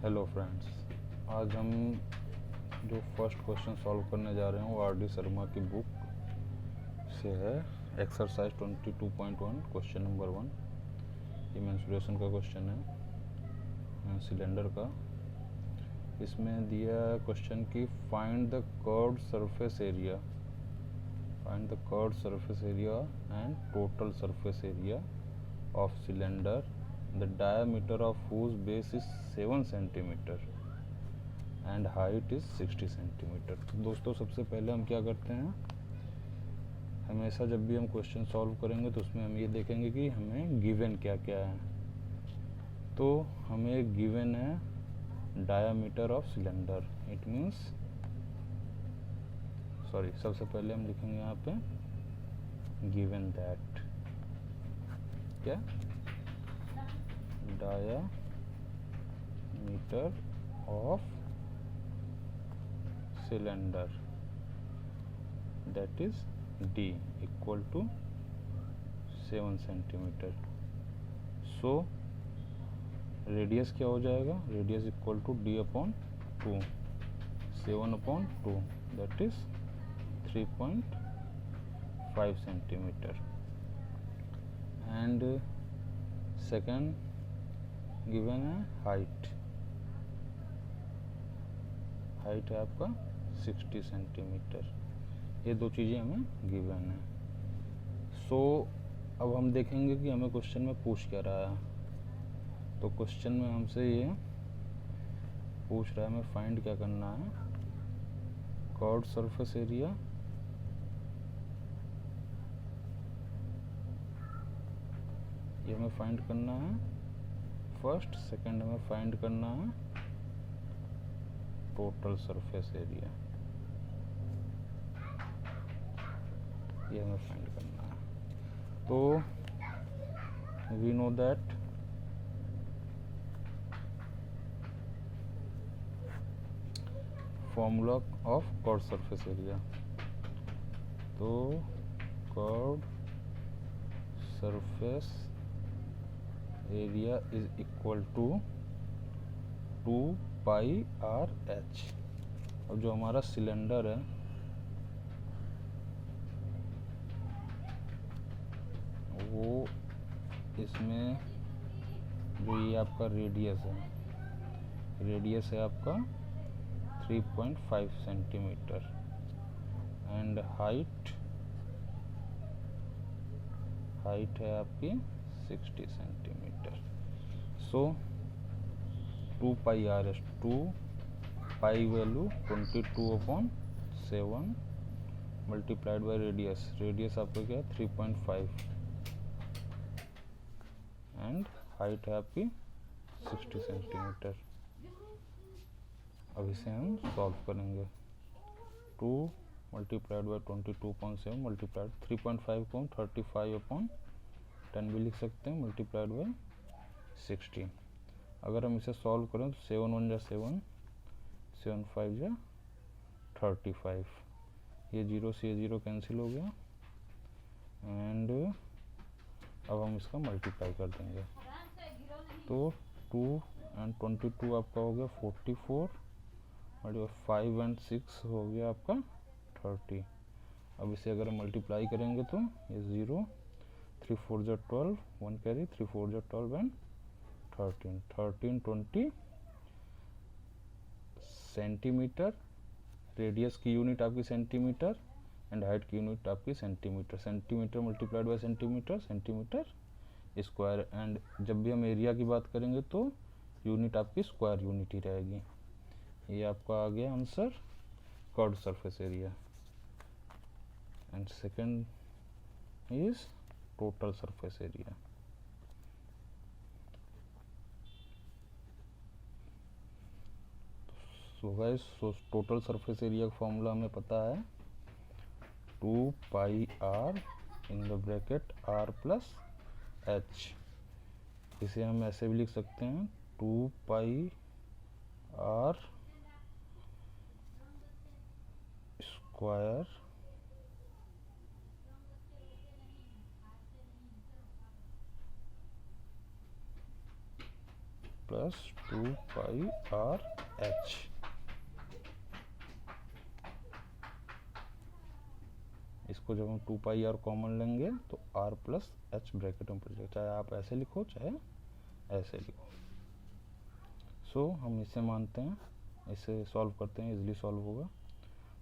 Hello friends, आज हम जो फर्स्ट क्वेश्चन सॉल्व करने जा रहे हैं वो आर डी शर्मा की बुक से है। Exercise 22.1 question number 1। ये मेंसुरेशन का क्वेश्चन है सिलेंडर का। इसमें दिया क्वेश्चन की find the curved surface area, find the curved surface area and total surface area of cylinder, the diameter of whose base is 7 centimeter and height is 60 centimeter। तो दोस्तों सबसे पहले हम क्या करते हैं, हमेशा जब भी हम क्वेश्चन सॉल्व करेंगे तो उसमें हम ये देखेंगे कि हमें गिवन क्या क्या है। तो हमें गिवन है diameter of cylinder, it means सबसे पहले हम लिखेंगे यहाँ पे गिवन दैट क्या diameter of cylinder, that is D equal to 7 centimeter। so radius क्या हो जाएगा, radius equal to D upon 2, 7 upon 2 that is 3.5 centimeter। and second given है हाइट, हाइट है आपका 60 सेंटीमीटर। ये दो चीज़ें हमें गिवन है। सो अब हम देखेंगे कि हमें क्वेश्चन में पूछ क्या रहा है। तो क्वेश्चन में हमसे ये पूछ रहा है हमें फाइंड क्या करना है, कर्व्ड सरफेस एरिया ये हमें फाइंड करना है फर्स्ट। सेकंड हमें फाइंड करना है टोटल सरफेस एरिया, ये हमें फाइंड करना है। तो we know that formula of curved surface area, तो curved surface area is equal to 2 pi r h. अब जो हमारा सिलेंडर है वो इसमें जो ये आपका रेडियस है, रेडियस है आपका 3.5 सेंटीमीटर एंड हाइट है आपकी 60 centimetre. So 2 pi R S, 2 pi value 22 upon 7 multiplied by radius, radius आपका क्या है 3.5 एंड हाइट है आपकी 60 सेंटीमीटर। अब इसे हम सॉल्व करेंगे। 2 मल्टीप्लाइड बाई 22.7 मल्टीप्लाइड 3.5 को 35 अपॉन 10 भी लिख सकते हैं मल्टीप्लाइड बाई 60। अगर हम इसे सॉल्व करें तो 7 1 जा 7, 7 5 जा 35, ये 0 से ये 0 कैंसिल हो गया एंड अब हम इसका मल्टीप्लाई कर देंगे। तो 2 एंड 22 आपका हो गया 44 और 5 एंड 6 हो गया आपका 30। अब इसे अगर हम मल्टीप्लाई करेंगे तो ये 0, 3 4 जा 12, 1 कैरी, 3 4 जा 12 एंड 13, 20 सेंटीमीटर। रेडियस की यूनिट आपकी सेंटीमीटर एंड हाइट की यूनिट आपकी centimetre, centimetre multiplied by centimetre, centimetre square. And जब भी हम एरिया की बात करेंगे तो यूनिट आपकी स्क्वायर यूनिट ही रहेगी। ये आपका आ गया answer, curved surface area. And second is total surface area. So guys, total surface area का फॉर्मूला हमें पता है 2 pi r in the bracket r plus h. इसे हम ऐसे भी लिख सकते हैं 2 pi r square plus 2 pi r h. इसको जब हम 2 पाई आर कॉमन लेंगे तो आर प्लस एच ब्रैकेट में पड़ जाएगा, चाहे आप ऐसे लिखो चाहे ऐसे लिखो। सो हम इसे मानते हैं, इसे सॉल्व करते हैं, इजीली सॉल्व होगा।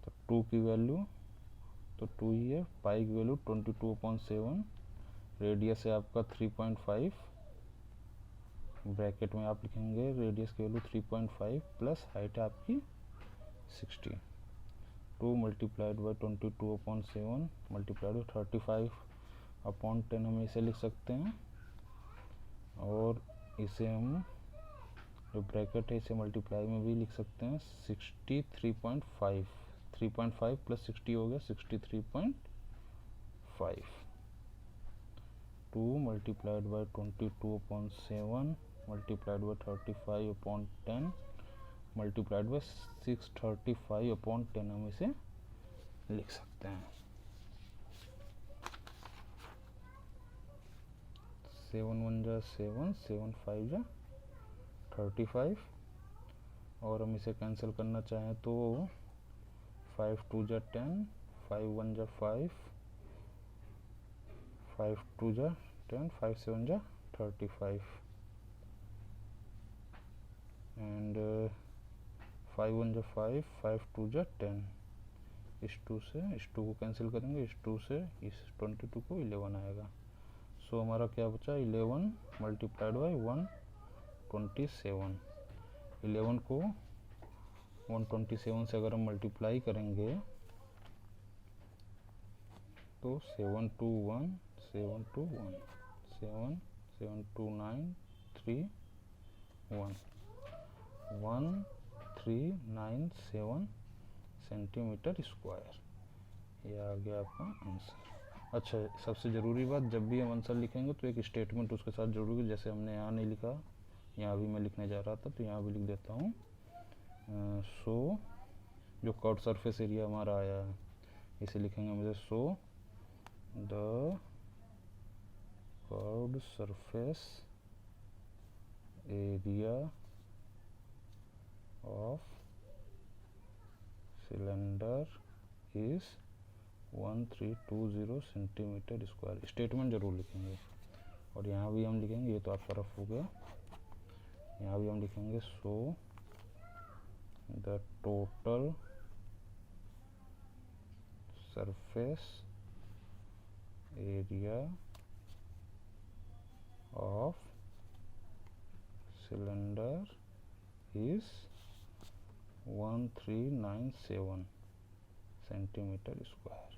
तो 2 की वैल्यू तो 2 ही है, पाई की वैल्यू 22/7, रेडियस है आपका 3.5, ब्रैकेट में आप लिखेंगे रेडियस की वैल्यू 3.5 प्लस हाइट है आपकी 60। 2 मल्टीप्लाइड बाई 22/7 मल्टीप्लाइड बाई 35/10 हम इसे लिख सकते हैं। और इसे हम जो ब्रैकेट है इसे मल्टीप्लाई में भी लिख सकते हैं, 63.5, 3.5 प्लस 60 हो गया 63.5। 2 multiplied by 22/7 multiplied by 35/10 multiplied by 635/10 हम इसे लिख सकते हैं। 7 1 जा 7, 7 5 जा 35, और हम इसे कैंसिल करना चाहें तो 5 2 जा 10, 5 1 जा 5, 5 2 जा 10, 5 7 जा 35 एंड 5 1 जा 5, 5 2 जा 10। इस 2 से इस 2 को कैंसिल करेंगे, इस 2 से इस 22 को 11 आएगा। सो हमारा क्या बचा, 11 मल्टीप्लाइड बाई 127। 11 को 127 से अगर हम मल्टीप्लाई करेंगे तो 7 2 1 7 2 1 7 7 2 9 3 1 1397 सेंटीमीटर स्क्वायर। ये आ गया आपका आंसर। अच्छा, सबसे ज़रूरी बात, जब भी हम आंसर लिखेंगे तो एक स्टेटमेंट उसके साथ जोड़ोगे। जैसे हमने यहाँ नहीं लिखा, यहाँ भी मैं लिखने जा रहा था तो यहाँ भी लिख देता हूँ। सो जो कर्व सरफेस एरिया हमारा आया है इसे लिखेंगे मुझे, so the curved surface area of cylinder is 1320 centimetre square. Statement जरूर लिखेंगे। और यहाँ भी हम लिखेंगे, ये तो आपका रफ हो गया, यहाँ भी हम लिखेंगे so the total surface area of cylinder is 1397 centimetre square.